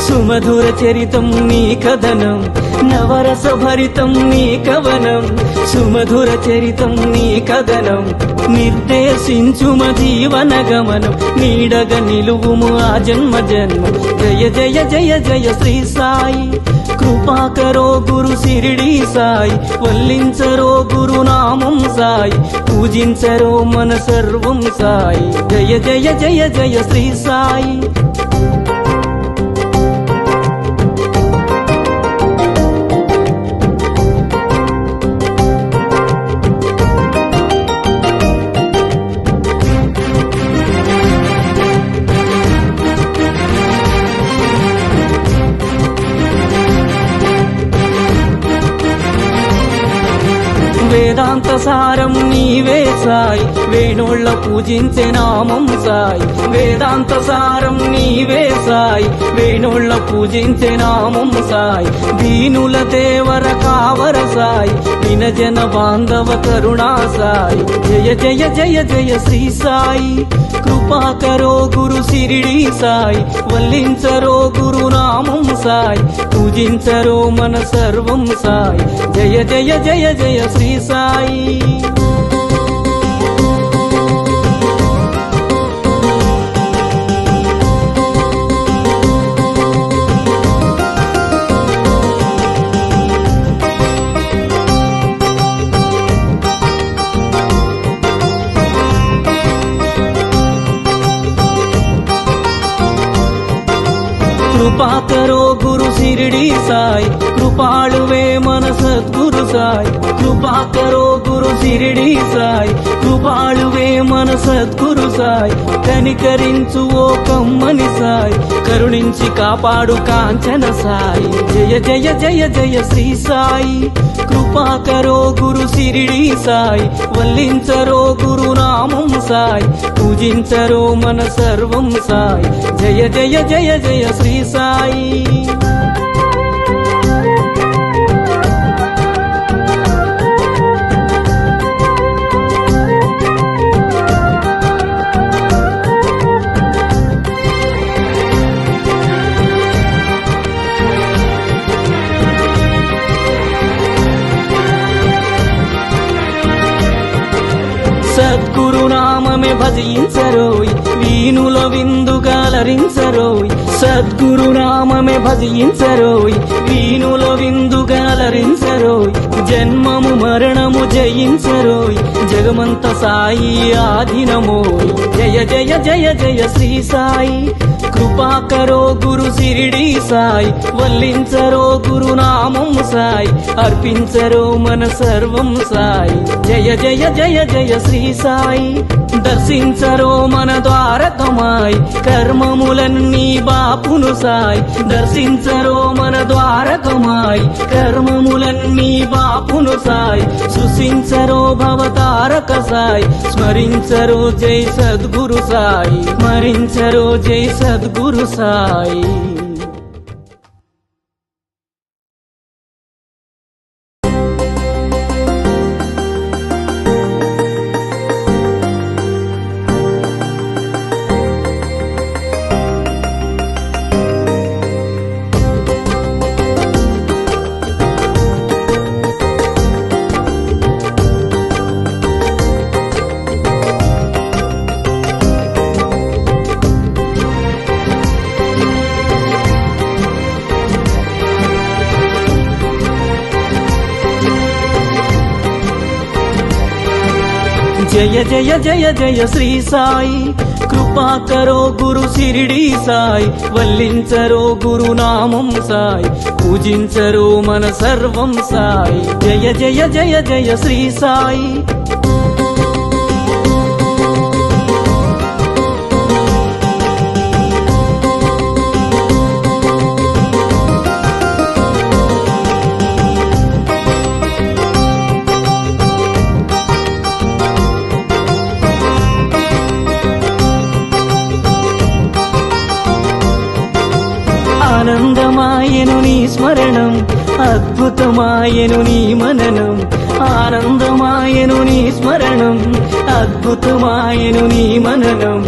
సుమధుర చరితం నీ కథనం, నవరస భరితం నీ కవనం. సుమధుర చరితం నీ కథనం, నిర్దేశించుమ జీవన గమనం. నీడగ నిలువుము ఆ జన్మ జన్మ. జయ జయ జయ జయ శ్రీ సాయి, కృపాకరో గురు శిరిడి సాయి. వల్లించరో గురునామం సాయి, పూజించరో మన సర్వం సాయి. జయ జయ జయ జయ శ్రీ సాయి. వేదాంత సారం నీవే సాయి, వేణోళ్ళ పూజించే నామం సాయి. వేదాంత సారం నీవే సాయి, వేణోళ్ళ పూజించే నామం సాయి. దీనుల దేవర కావర సాయి, వినజన బాంధవ కరుణా సాయి. జయ జయ జయ జయ శ్రీ సాయి, కృపాకరో గురు శిరిడి సాయి. వల్లించరో గురునామం సాయి, పూజించరో మన సర్వం సాయి. జయ జయ జయ జయ శ్రీ సాయి. కృపాకరో గురు శిరిడి సాయి, కృపాళువే మన సద్గురు సాయి. కృపాకరో గురు శిరిడి సాయి, కృపాళువే మన సద్గురు సాయి. కనికరించు ఓ కమ్మని సాయి, కరుణించి కాపాడు కాంచన సాయి. జయ జయ జయ జయ శ్రీ సాయి, కృపాకరో గురు శిరిడి సాయి. వల్లించరో గురునామం సాయి, పూజించరో మన సర్వం సాయి. జయ జయ జయ జయ శ్రీ సాయి. సద్గురునామమే భజించరోయ్, వీణుల విందుగాలరించరోయ్. సద్గురునామమే భజించరోయ్, వీణుల విందుగాలరించరోయ్. జన్మము మరణము జయించరోయ్, జగమంత సాయి ఆధీనమోయ్. జయ జయ జయ జయ శ్రీ సాయి, కృపాకరో గురు శిరిడి సాయి. వల్లించరో గురునామం సాయి, అర్పించరో మన సర్వం సాయి. జయ జయ జయ జయ శ్రీ సాయి, దర్శించరో మన ద్వారకమాయి. కర్మములన్నీ బాపును సాయి, దర్శించరో మన ద్వారకమాయి. కర్మములన్నీ బాపును సాయి, సృశించరో భవతారక సాయి. స్మరించరో జై సద్గురు సాయి, స్మరించరో జై సద్గురు సాయి. జయ జయ జయ జయ శ్రీ సాయి, కృపాకరో గురు శిరిడి సాయి. వల్లించరో గురునామం సాయి, పూజించరో మన సర్వం సాయి. జయ జయ జయ జయ శ్రీ సాయి. ఆనందమాయను నీ స్మరణం, అద్భుతమాయను నీ మననం. ఆనందమాయను నీ స్మరణం, అద్భుతమాయను నీ మననం.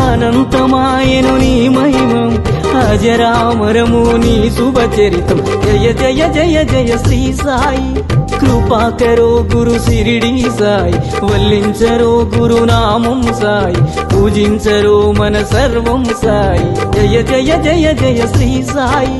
అనంతమాయను నీ మహిమం, అజరామరము నీ శుభచరితం జయ జయ జయ జయ శ్రీ సాయి కృపాకరో గురు సిరిడి సాయి వల్లించరో గురునామం సాయి పూజించరో మన సర్వం సాయి జయ జయ జయ జయ శ్రీ సాయి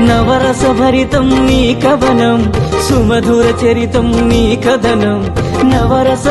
నవరస భరితం నీ కవనం సుమధుర చరితం నీ కథనం నవరస